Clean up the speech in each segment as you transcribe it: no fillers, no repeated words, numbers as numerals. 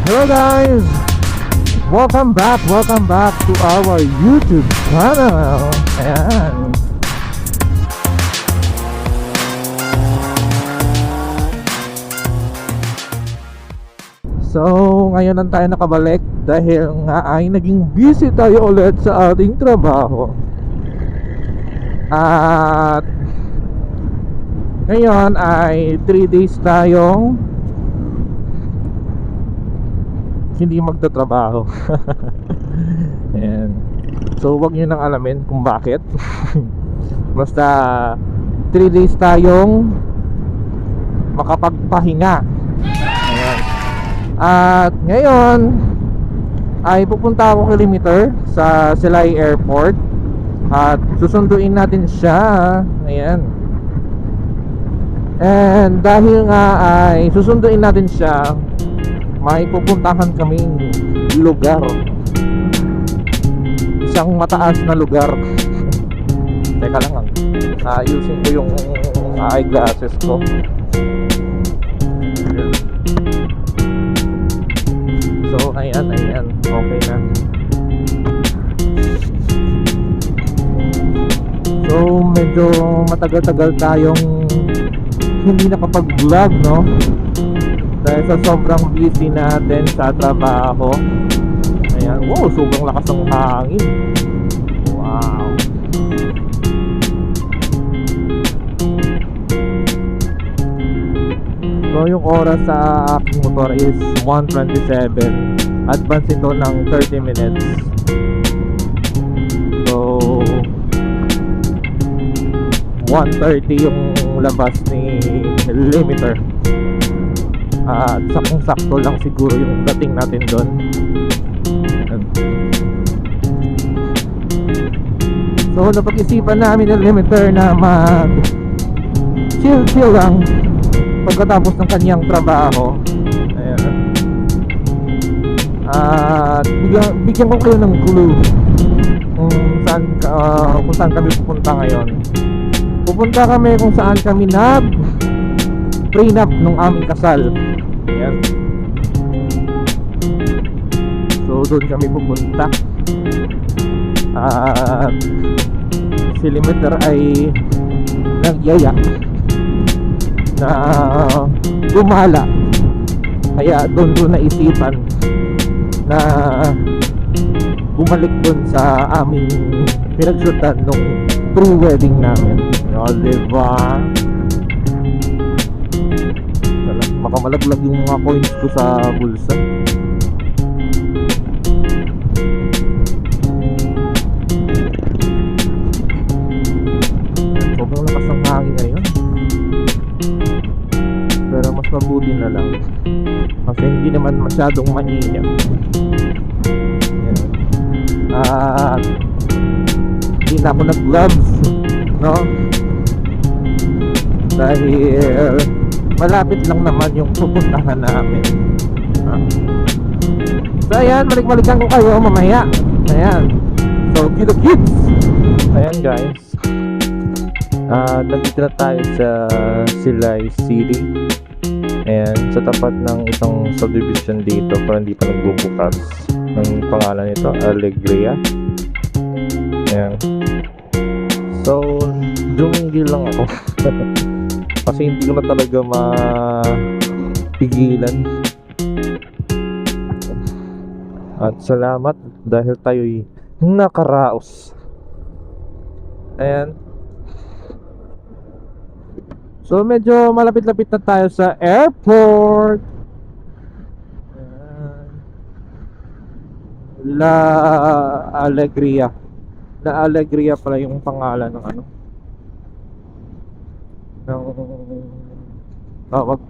Hello guys! Welcome back to our YouTube channel. Ayan. So, ngayon lang tayo nakabalik dahil nga ay naging busy tayo ulit sa ating trabaho. At ngayon ay 3 days tayong hindi magtatrabaho. Ayan. So wag nyo nang alamin kung bakit. Basta 3 days tayong makapagpahinga. Ayan. At ngayon ay pupunta ako kay Limiter sa Silay Airport at susunduin natin siya. Ayan. And dahil nga ay susunduin natin siya, may pupuntahan kaming lugar, isang mataas na lugar. Teka lang, ayusin ko yung eyeglasses ko. So ayan, okay na. So medyo matagal-tagal tayong hindi nakapag-vlog, no? Dahil sa sobrang busy natin sa trabaho. Ayan, wow, sobrang lakas ng hangin. Wow. So yung oras sa aking motor is 1:27. Advance ito ng 30 minutes. So 1:30 yung labas ni Limiter. At saktong-sakto lang siguro yung dating natin doon. So napag-isipan namin ng Limiter na mag chill lang pagkatapos ng kanyang trabaho. Ayan. At bigyan ko kayo ng clue kung saan kami pupunta ngayon. Pupunta kami kung saan kami prenup nung aming kasal. Ayan. So doon kami pupunta. At si Limiter ay nagyaya na gumala. Kaya doon ko naisipan na bumalik doon sa aming pinagsutan nung pre-wedding namin. O, diba? Makamalaglag yung mga coins ko sa bulsa. Sobrang lakas ng hangin ngayon. Pero mas mabuti na lang kasi hindi naman masyadong mainit. At hindi na ako nag-gloves, no? Dahil malapit lang naman yung pupuntahan namin. So ayan, balik-balikan ko kayo mamaya. Ayan. So cue the kids. Ayan guys, nandito na tayo sa Silay City. Ayan, sa tapat ng isang subdivision dito, pero hindi pa nagbubukas. Ang pangalan nito, Alegria. Ayan. So dumingil lang ako. Kasi hindi ko na talaga mapigilan. At salamat dahil tayo'y nakaraos. Ayan. So medyo malapit-lapit na tayo sa airport. Ayan. La Alegria. La Alegria pala yung pangalan ng ano, ng tawag.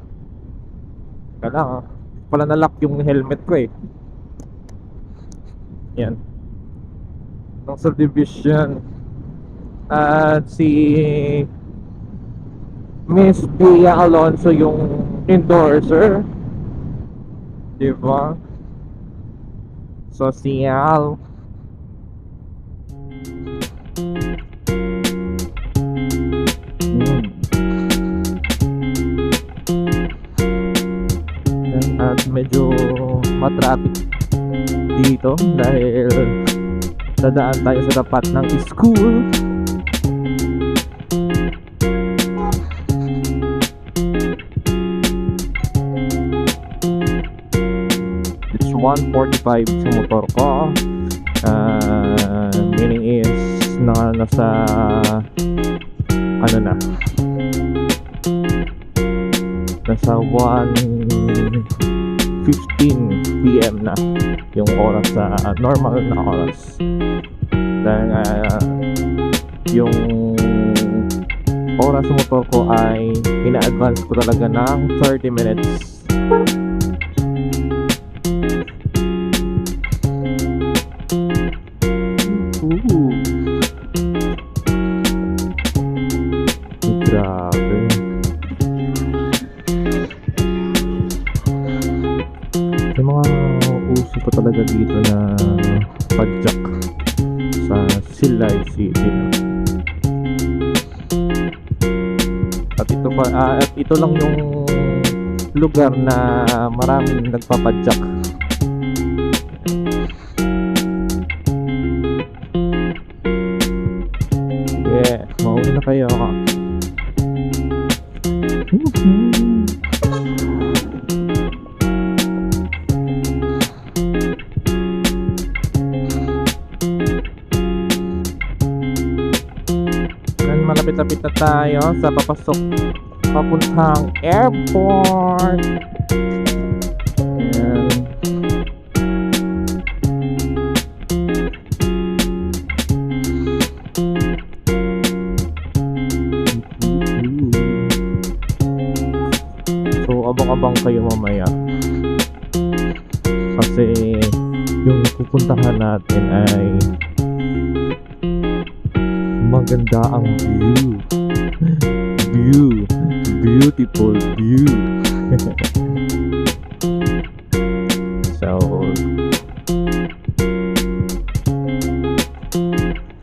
Kailangan pala na-lock yung helmet ko eh. Yan, ng subdivision. At si Miss Bia Alonso yung endorser, diba? Social. At medyo napaka-traffic dito dahil dadaan tayo sa tapat ng school. It's 1:45 sa motor ko. Meaning is nasa ano na, nasa 1:15 PM na yung oras sa normal na oras. Dahil yung oras sa motor ko ay ina-advance ko talaga ng 30 minutes. Grabe. May mga uso pa talaga dito na padjak sa Silay City. At ito lang yung lugar na maraming nagpapadjak. Yeah, mauna na kayo. Malapit-lapit na tayo sa papasok papuntang airport. Ayan. So abang-abang kayo mamaya kasi yung pupuntahan natin ay maganda ang beautiful view. So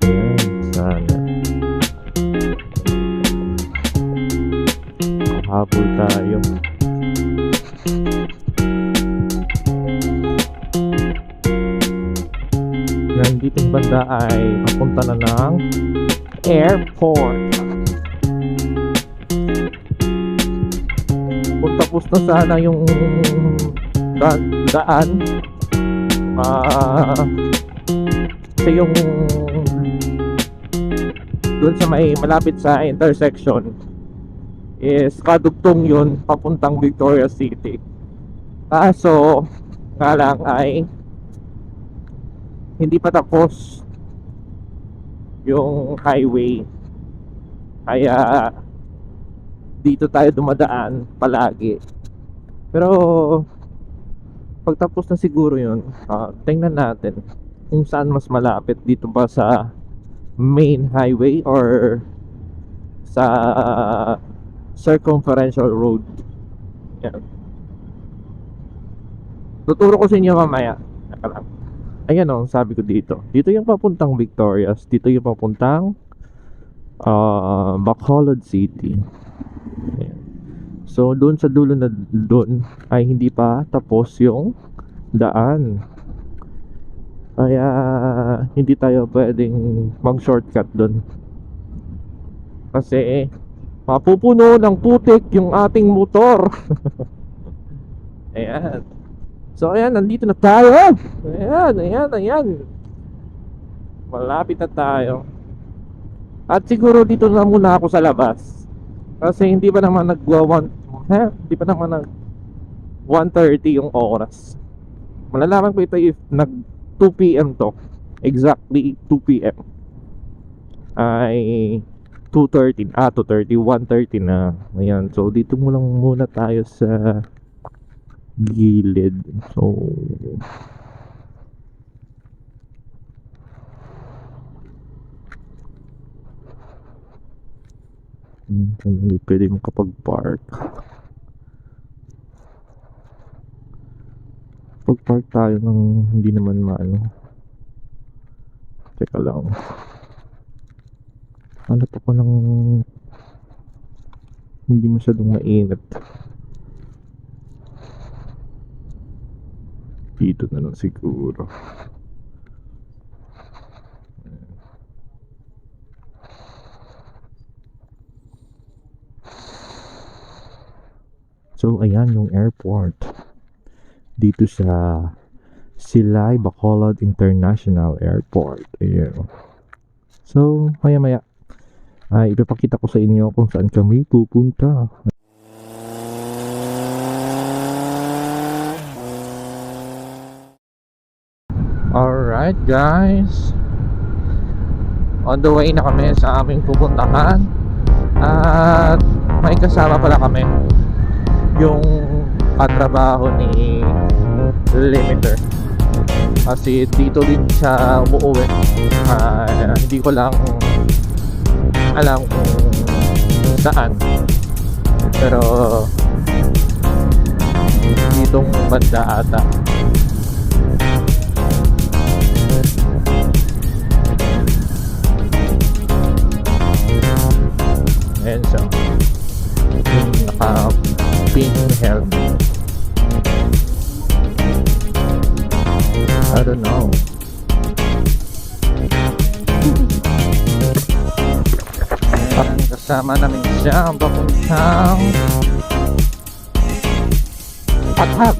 yan, sana habol tayo. Nandito yung banda ay papunta na ng airport. Kung tapos na sana yung daan kasi yung doon sa may malapit sa intersection is kadugtong yun papuntang Victoria City. Kaso nga lang ay hindi pa tapos yung highway, kaya dito tayo dumadaan palagi. Pero pagtapos na siguro yun, tingnan natin kung saan mas malapit, dito ba sa main highway or sa circumferential road. Yan. Tuturo ko sa inyo mamaya. Ayan o, sabi ko dito. Dito yung papuntang Victorias. Dito yung papuntang Bacolod City. Ayan. So doon sa dulo na doon ay hindi pa tapos yung daan. Kaya hindi tayo pwedeng mag-shortcut doon. Kasi mapupuno ng putik yung ating motor. Ayan. So ayan, nandito na tayo. Ayan. Malapit na tayo. At siguro dito na muna ako sa labas. Kasi hindi pa naman hindi pa naman 1:30 yung oras. Malalaman ko ito if nag 2 PM to. Exactly 2 PM. Ay 2:30, 1:30 na. Ayan, so dito muna tayo sa gilid. So hindi pwede makapag-park. Pag-park tayo ng hindi naman maano. Teka lang, hanap ako ng hindi masyadong mainit. Dito na lang siguro. So ayan yung airport dito sa Silay Bacolod International Airport. Ayan. So maya maya ay ipapakita ko sa inyo kung saan kami pupunta. Alright guys, on the way na kami sa aming pupuntahan. At may kasama pala kami, yung katrabaho ni Limiter. Kasi dito din siya umuwi. Hindi ko lang alam kung saan, pero ditong banda ata. Ayan siya, yung naka-pink helmet. I don't know. Ayan, kasama namin siya papuntang Patag.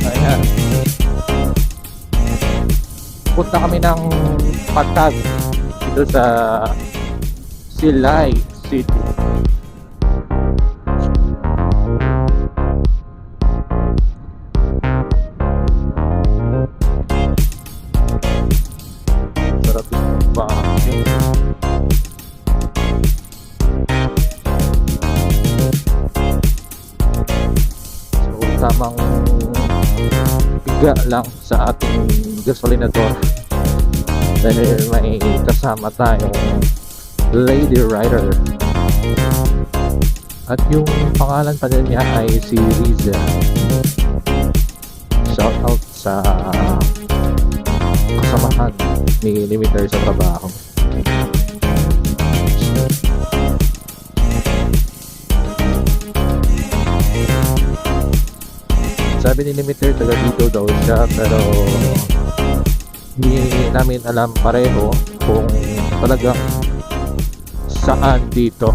Ayan, punta kami ng Patag dito sa Silay City. Sarap yung parking. So tamang piga lang sa ating gasolinador dahil may kasama tayong lady rider. At yung pangalan pa din niya ay si Riza. Shout out sa kasamahan ni Limiter sa trabaho. Sabi ni Limiter taga dito daw siya, pero hindi namin alam pareho kung talagang saan dito.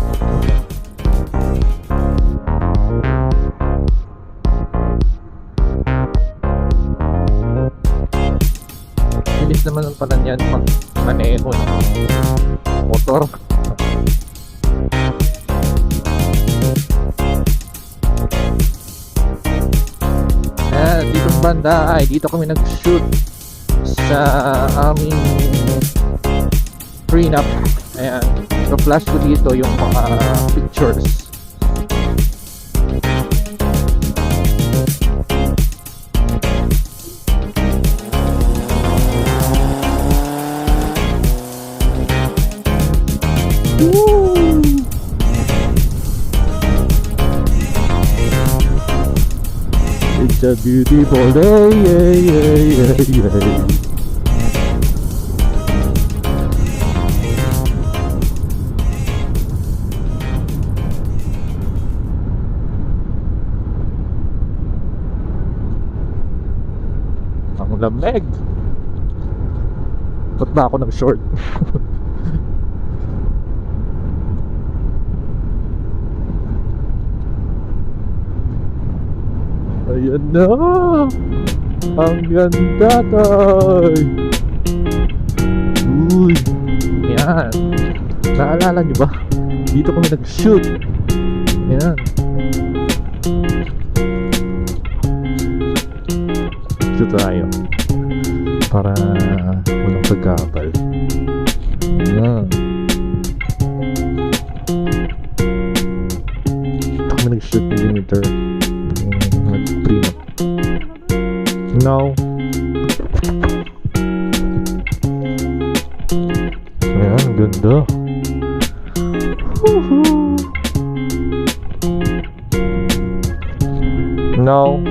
Bilis naman pala niyan mag-maneho ng motor. Ditong banda ay dito kami nag-shoot sa aming prenup. Ayan, so flash ko dito yung mga pictures. Woo! It's a beautiful day, yeah, yeah, yeah, yeah. Ang lamig. Ba't ba ako nag-short? Ayan na. Ang ganda tay. Uy. Ayan. Naalala nyo ba? Dito kami nag-shoot. Ayan. Dito tayo. Para walang pagkapal. Ayan. Dito kami nag-shoot ng Limiter. Nag-prenup. No. Ayan, ganda. Woohoo. No.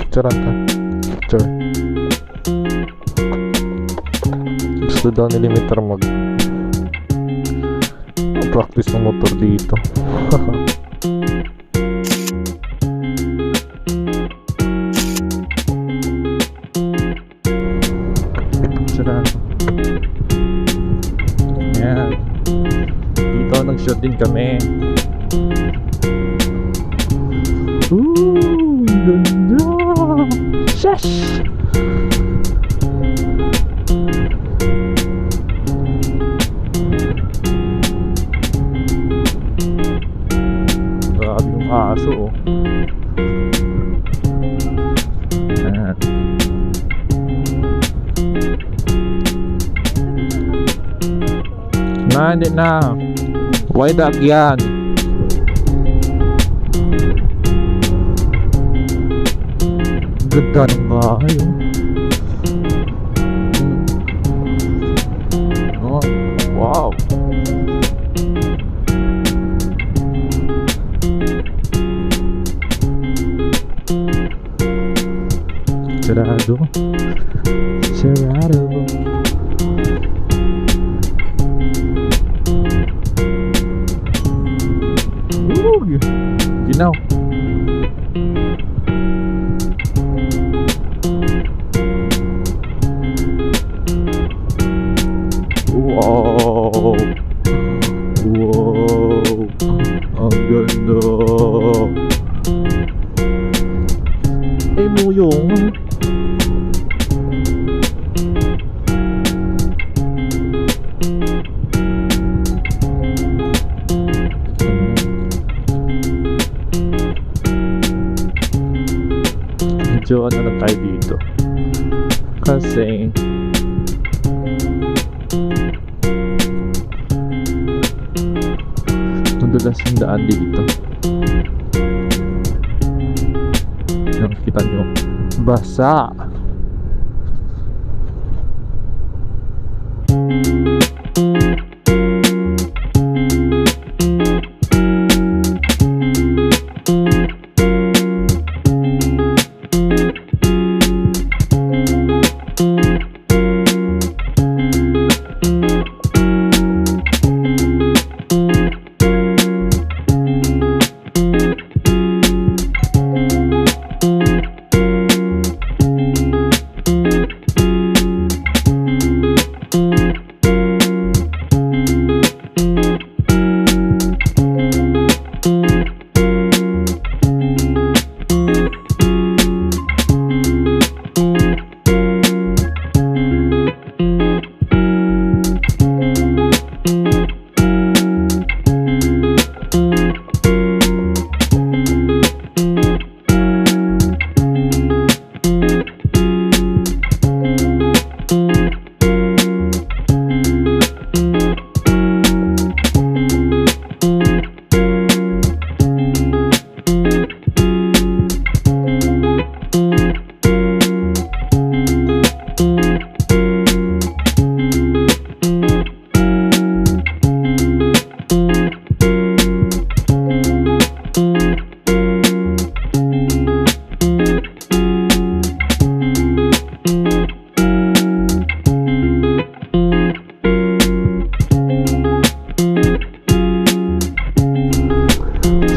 Picturean ka. Picture. Gusto daw ni Limiter practice ng motor dito. Ganda! Shush! Grabe yung aso, oh. Ayan. Hindi na. White dog yan. Ganda ng bahay, oh. Oh, wow. Sarado. Sarado. Ginaw. Wow. Wow. Ang ganda. Muyong. Medyo ano lang tayo dito kasi madulas yung daan dito. Yung kita nyo, basa.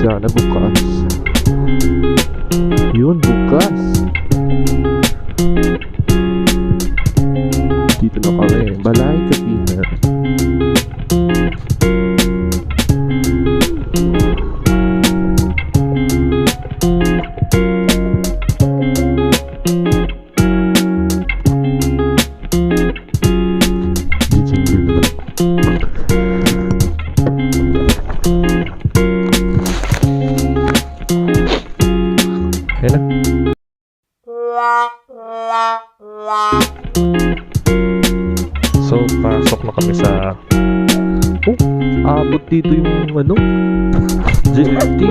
Sana bukas. Yun, bukas. Dito na kami. Balay Kapihan. So, pasok na kami sa abot dito yung ano JLT.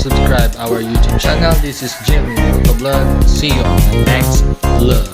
subscribe our YouTube channel. This is Jimmy Motovlog. See you on the next vlog.